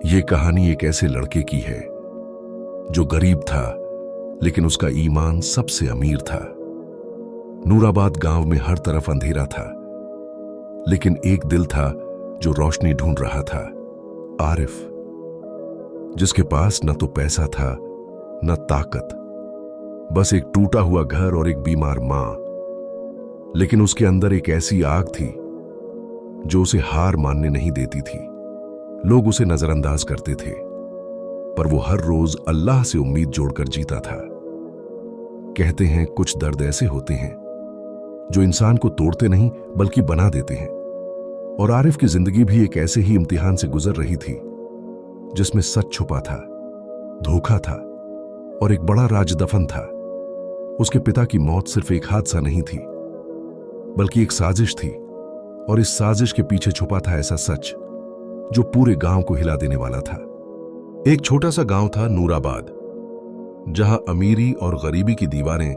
ये कहानी एक ऐसे लड़के की है जो गरीब था लेकिन उसका ईमान सबसे अमीर था। नूराबाद गांव में हर तरफ अंधेरा था, लेकिन एक दिल था जो रोशनी ढूंढ रहा था। आरिफ, जिसके पास न तो पैसा था न ताकत, बस एक टूटा हुआ घर और एक बीमार मां। लेकिन उसके अंदर एक ऐसी आग थी जो उसे हार मानने नहीं देती थी। लोग उसे नजरअंदाज करते थे, पर वो हर रोज अल्लाह से उम्मीद जोड़कर जीता था। कहते हैं कुछ दर्द ऐसे होते हैं जो इंसान को तोड़ते नहीं बल्कि बना देते हैं, और आरिफ की जिंदगी भी एक ऐसे ही इम्तिहान से गुजर रही थी जिसमें सच छुपा था, धोखा था और एक बड़ा राज दफन था। उसके पिता की मौत सिर्फ एक हादसा नहीं थी, बल्कि एक साजिश थी, और इस साजिश के पीछे छुपा था ऐसा सच जो पूरे गांव को हिला देने वाला था। एक छोटा सा गांव था नूराबाद, जहां अमीरी और गरीबी की दीवारें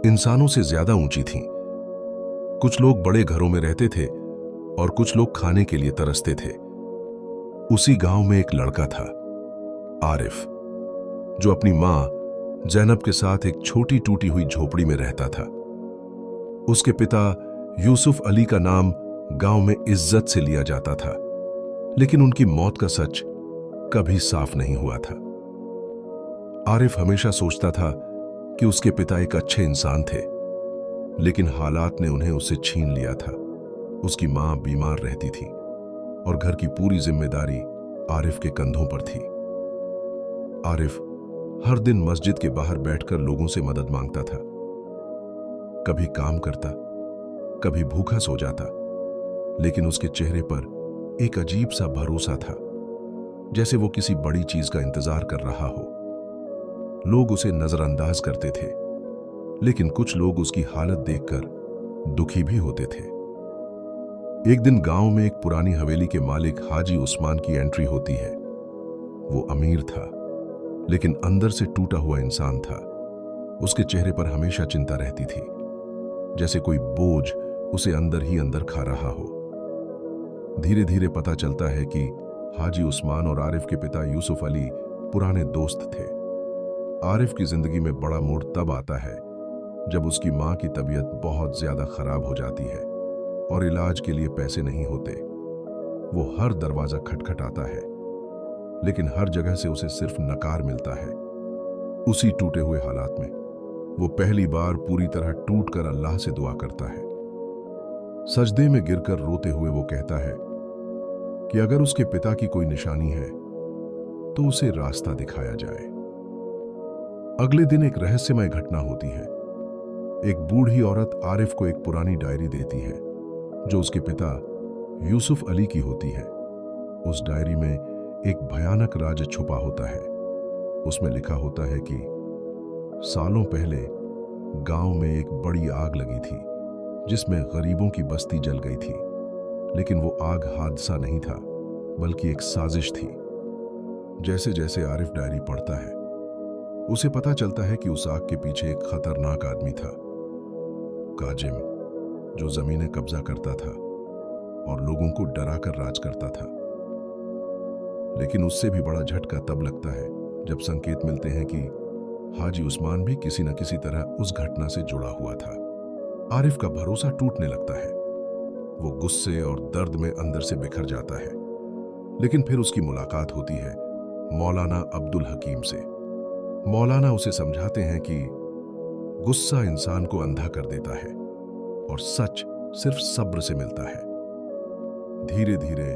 इंसानों से ज्यादा ऊंची थीं। कुछ लोग बड़े घरों में रहते थे और कुछ लोग खाने के लिए तरसते थे। उसी गांव में एक लड़का था, आरिफ, जो अपनी मां जैनब के साथ एक छोटी टूटी हुई झोपड़ी में रहता था। उसके पिता यूसुफ अली का नाम गांव में इज्जत से लिया जाता था, लेकिन उनकी मौत का सच कभी साफ नहीं हुआ था। आरिफ हमेशा सोचता था कि उसके पिता एक अच्छे इंसान थे, लेकिन हालात ने उन्हें उससे छीन लिया था। उसकी मां बीमार रहती थी और घर की पूरी जिम्मेदारी आरिफ के कंधों पर थी। आरिफ हर दिन मस्जिद के बाहर बैठकर लोगों से मदद मांगता था। कभी काम करता, कभी भूखा सो जाता, लेकिन उसके चेहरे पर एक अजीब सा भरोसा था, जैसे वो किसी बड़ी चीज का इंतजार कर रहा हो। लोग उसे नजरअंदाज करते थे, लेकिन कुछ लोग उसकी हालत देखकर दुखी भी होते थे। एक दिन गांव में एक पुरानी हवेली के मालिक हाजी उस्मान की एंट्री होती है। वो अमीर था, लेकिन अंदर से टूटा हुआ इंसान था। उसके चेहरे पर हमेशा चिंता रहती थी, जैसे कोई बोझ उसे अंदर ही अंदर खा रहा हो। धीरे धीरे पता चलता है कि हाजी उस्मान और आरिफ के पिता यूसुफ अली पुराने दोस्त थे। आरिफ की जिंदगी में बड़ा मोड़ तब आता है जब उसकी मां की तबीयत बहुत ज्यादा खराब हो जाती है और इलाज के लिए पैसे नहीं होते। वो हर दरवाजा खटखटाता है, लेकिन हर जगह से उसे सिर्फ नकार मिलता है। उसी टूटे हुए हालात में वो पहली बार पूरी तरह टूटकर अल्लाह से दुआ करता है। सजदे में गिरकर रोते हुए वो कहता है कि अगर उसके पिता की कोई निशानी है तो उसे रास्ता दिखाया जाए। अगले दिन एक रहस्यमय घटना होती है। एक बूढ़ी औरत आरिफ को एक पुरानी डायरी देती है जो उसके पिता यूसुफ अली की होती है। उस डायरी में एक भयानक राज छुपा होता है। उसमें लिखा होता है कि सालों पहले गांव में एक बड़ी आग लगी थी जिसमें गरीबों की बस्ती जल गई थी, लेकिन वो आग हादसा नहीं था बल्कि एक साजिश थी। जैसे जैसे आरिफ डायरी पढ़ता है, उसे पता चलता है कि उस आग के पीछे एक खतरनाक आदमी था, काजिम, जो जमीनें कब्जा करता था और लोगों को डराकर राज करता था। लेकिन उससे भी बड़ा झटका तब लगता है जब संकेत मिलते हैं कि हाजी उस्मान भी किसी न किसी तरह उस घटना से जुड़ा हुआ था। आरिफ का भरोसा टूटने लगता है। वो गुस्से और दर्द में अंदर से बिखर जाता है। लेकिन फिर उसकी मुलाकात होती है मौलाना अब्दुल हकीम से। मौलाना उसे समझाते हैं कि गुस्सा इंसान को अंधा कर देता है और सच सिर्फ सब्र से मिलता है। धीरे धीरे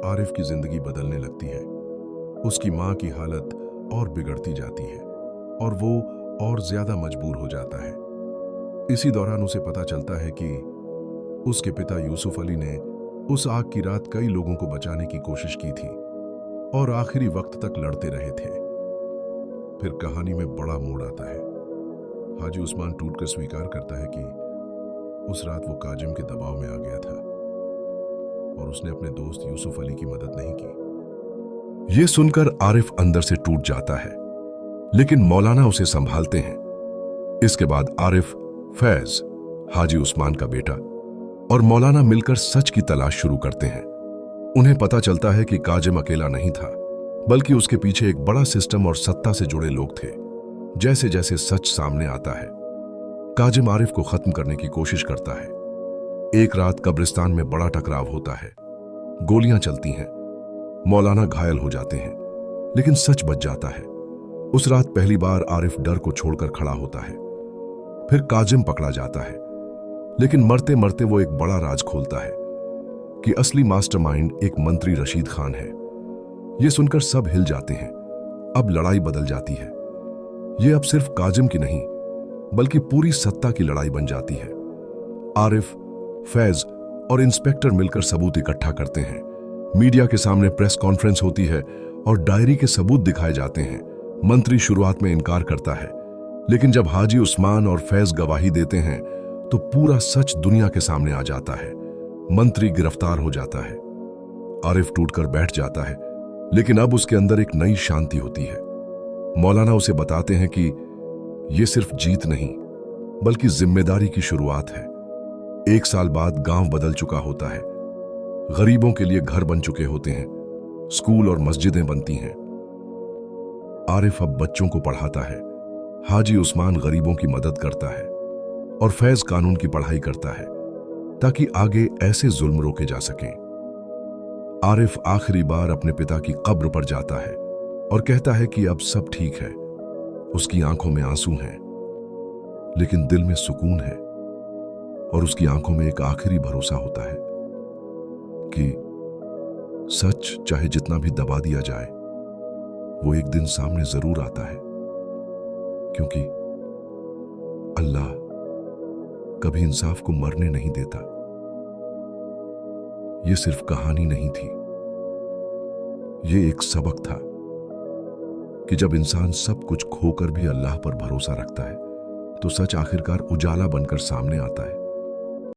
आरिफ की जिंदगी बदलने लगती है। उसकी मां की हालत और बिगड़ती जाती है और वो और ज्यादा मजबूर हो जाता है। इसी दौरान उसे पता चलता है कि उसके पिता यूसुफ अली ने उस आग की रात कई लोगों को बचाने की कोशिश की थी और आखिरी वक्त तक लड़ते रहे थे। फिर कहानी में बड़ा मोड़ आता है। हाजी उस्मान टूटकर स्वीकार करता है कि उस रात वो काजिम के दबाव में आ गया था और उसने अपने दोस्त यूसुफ अली की मदद नहीं की। यह सुनकर आरिफ अंदर से टूट जाता है, लेकिन मौलाना उसे संभालते हैं। इसके बाद आरिफ, फैज, हाजी उस्मान का बेटा और मौलाना मिलकर सच की तलाश शुरू करते हैं। उन्हें पता चलता है कि काजिम अकेला नहीं था, बल्कि उसके पीछे एक बड़ा सिस्टम और सत्ता से जुड़े लोग थे। जैसे जैसे सच सामने आता है, काजिम आरिफ को खत्म करने की कोशिश करता है। एक रात कब्रिस्तान में बड़ा टकराव होता है, गोलियां चलती हैं, मौलाना घायल हो जाते हैं, लेकिन सच बच जाता है। उस रात पहली बार आरिफ डर को छोड़कर खड़ा होता है। फिर काजिम पकड़ा जाता है, लेकिन मरते मरते वो एक बड़ा राज खोलता है कि असली मास्टरमाइंड एक मंत्री रशीद खान है। ये सुनकर सब हिल जाते हैं। अब लड़ाई बदल जाती है। ये अब सिर्फ काजिम की नहीं, बल्कि पूरी सत्ता की लड़ाई बन जाती है। आरिफ, फैज और इंस्पेक्टर मिलकर सबूत इकट्ठा करते हैं। मीडिया के सामने प्रेस कॉन्फ्रेंस होती है और डायरी के सबूत दिखाए जाते हैं। मंत्री शुरुआत में इनकार करता है, लेकिन जब हाजी उस्मान और फैज गवाही देते हैं तो पूरा सच दुनिया के सामने आ जाता है। मंत्री गिरफ्तार हो जाता है। आरिफ टूटकर बैठ जाता है, लेकिन अब उसके अंदर एक नई शांति होती है। मौलाना उसे बताते हैं कि यह सिर्फ जीत नहीं, बल्कि जिम्मेदारी की शुरुआत है। 1 साल बाद गांव बदल चुका होता है। गरीबों के लिए घर बन चुके होते हैं, स्कूल और मस्जिदें बनती हैं। आरिफ अब बच्चों को पढ़ाता है, हाजी उस्मान गरीबों की मदद करता है और फैज कानून की पढ़ाई करता है ताकि आगे ऐसे जुल्म रोके जा सकें। आरिफ आखिरी बार अपने पिता की कब्र पर जाता है और कहता है कि अब सब ठीक है। उसकी आंखों में आंसू हैं, लेकिन दिल में सुकून है और उसकी आंखों में एक आखिरी भरोसा होता है कि सच चाहे जितना भी दबा दिया जाए, वो एक दिन सामने जरूर आता है, क्योंकि अल्लाह कभी इंसाफ को मरने नहीं देता। ये सिर्फ कहानी नहीं थी, ये एक सबक था कि जब इंसान सब कुछ खोकर भी अल्लाह पर भरोसा रखता है तो सच आखिरकार उजाला बनकर सामने आता है।